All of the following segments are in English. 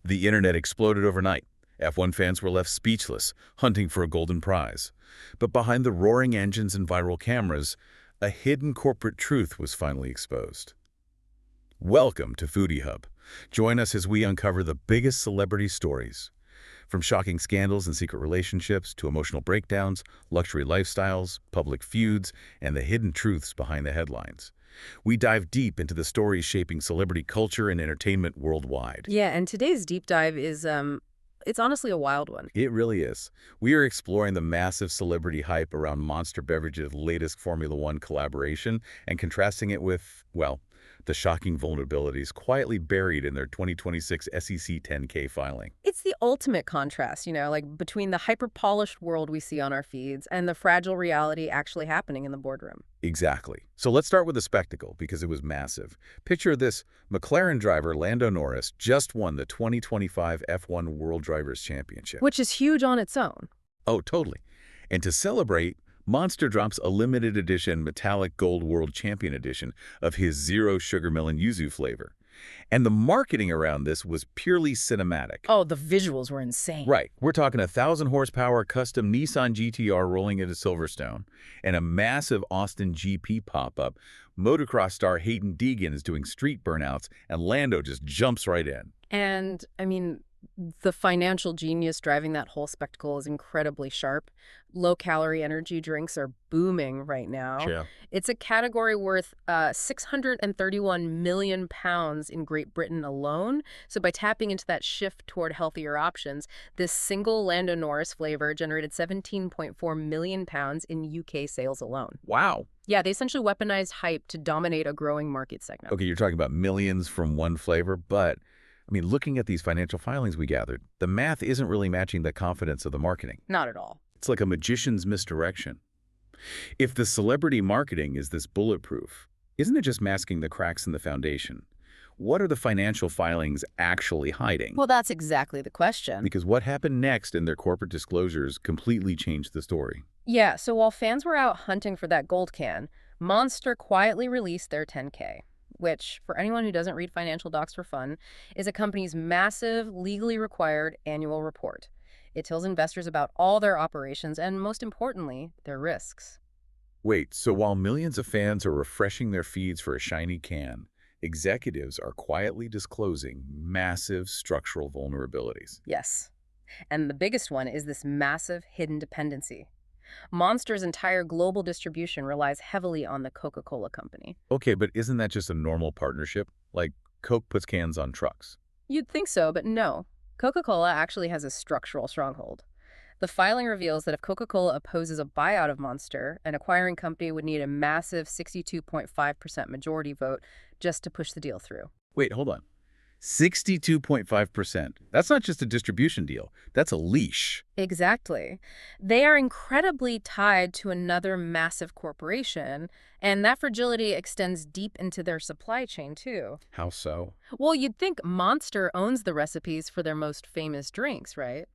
The internet exploded overnight. F1 fans were left speechless, hunting for a golden prize. But behind the roaring engines and viral cameras, a hidden corporate truth was finally exposed. Welcome to Foodie Hub. Join us as we uncover the biggest celebrity stories. From shocking scandals and secret relationships to emotional breakdowns, luxury lifestyles, public feuds, and the hidden truths behind the headlines. We dive deep into the stories shaping celebrity culture and entertainment worldwide. Yeah, and today's deep dive is, it's honestly a wild one. It really is. We are exploring the massive celebrity hype around Monster Beverage's latest Formula One collaboration and contrasting it with, well, the shocking vulnerabilities quietly buried in their 2026 SEC 10K filing. It's the ultimate contrast, like between the hyper-polished world we see on our feeds and the fragile reality actually happening in the boardroom. Exactly. So let's start with the spectacle, because it was massive. Picture this. McLaren driver Lando Norris just won the 2025 F1 World Drivers' Championship. Which is huge on its own. Oh, totally. And to celebrate, Monster drops a limited edition metallic gold world champion edition of his zero sugar melon yuzu flavor. And the marketing around this was purely cinematic. Oh, the visuals were insane. Right. We're talking 1,000 horsepower custom Nissan GTR rolling into Silverstone and a massive Austin GP pop-up. Motocross star Hayden Deegan is doing street burnouts and Lando just jumps right in. And, the financial genius driving that whole spectacle is incredibly sharp. Low-calorie energy drinks are booming right now. Yeah. It's a category worth 631 million pounds in Great Britain alone. So by tapping into that shift toward healthier options, this single Lando Norris flavor generated 17.4 million pounds in UK sales alone. Wow. Yeah, they essentially weaponized hype to dominate a growing market segment. Okay, you're talking about millions from one flavor, but looking at these financial filings we gathered, the math isn't really matching the confidence of the marketing. Not at all. It's like a magician's misdirection. If the celebrity marketing is this bulletproof, isn't it just masking the cracks in the foundation? What are the financial filings actually hiding? Well, that's exactly the question. Because what happened next in their corporate disclosures completely changed the story. Yeah, so while fans were out hunting for that gold can, Monster quietly released their 10K. Which, for anyone who doesn't read financial docs for fun, is a company's massive, legally required annual report. It tells investors about all their operations and, most importantly, their risks. Wait, so while millions of fans are refreshing their feeds for a shiny can, executives are quietly disclosing massive structural vulnerabilities. Yes. And the biggest one is this massive hidden dependency. Monster's entire global distribution relies heavily on the Coca-Cola company. Okay, but isn't that just a normal partnership? Like Coke puts cans on trucks. You'd think so, but no. Coca-Cola actually has a structural stronghold. The filing reveals that if Coca-Cola opposes a buyout of Monster, an acquiring company would need a massive 62.5% majority vote just to push the deal through. Wait, hold on. 62.5%. That's not just a distribution deal. That's a leash. Exactly. They are incredibly tied to another massive corporation, and that fragility extends deep into their supply chain, too. How so? Well, you'd think Monster owns the recipes for their most famous drinks, right?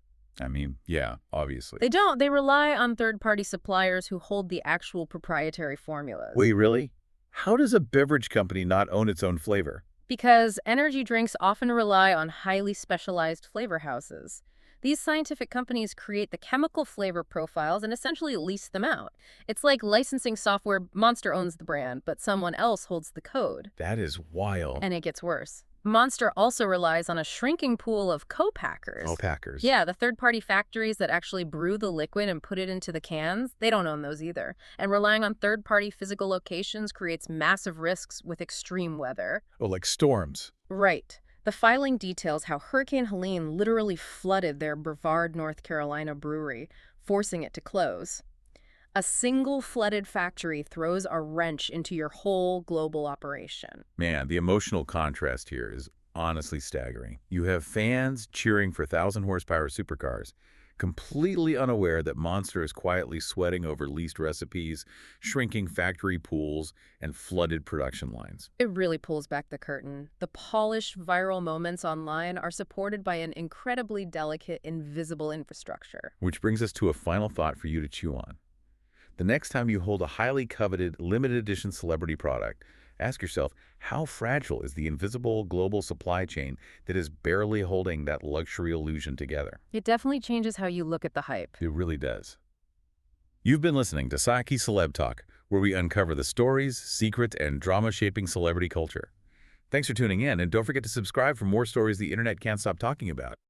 Yeah, obviously. They don't. They rely on third-party suppliers who hold the actual proprietary formulas. Wait, really? How does a beverage company not own its own flavor? Because energy drinks often rely on highly specialized flavor houses. These scientific companies create the chemical flavor profiles and essentially lease them out. It's like licensing software. Monster owns the brand, but someone else holds the code. That is wild. And it gets worse. Monster also relies on a shrinking pool of co-packers. Co-packers? Yeah, the third-party factories that actually brew the liquid and put it into the cans, they don't own those either. And relying on third-party physical locations creates massive risks with extreme weather. Oh, like storms. Right. The filing details how Hurricane Helene literally flooded their Brevard, North Carolina brewery, forcing it to close. A single flooded factory throws a wrench into your whole global operation. Man, the emotional contrast here is honestly staggering. You have fans cheering for 1,000 horsepower supercars, completely unaware that Monster is quietly sweating over leased recipes, shrinking factory pools, and flooded production lines. It really pulls back the curtain. The polished viral moments online are supported by an incredibly delicate, invisible infrastructure. Which brings us to a final thought for you to chew on. The next time you hold a highly coveted, limited edition celebrity product, Ask yourself, how fragile is the invisible global supply chain that is barely holding that luxury illusion together? It definitely changes how you look at the hype. It really does. You've been listening to Saki Celeb Talk, where we uncover the stories, secrets, and drama shaping celebrity culture. Thanks for tuning in, and don't forget to subscribe for more stories the internet can't stop talking about.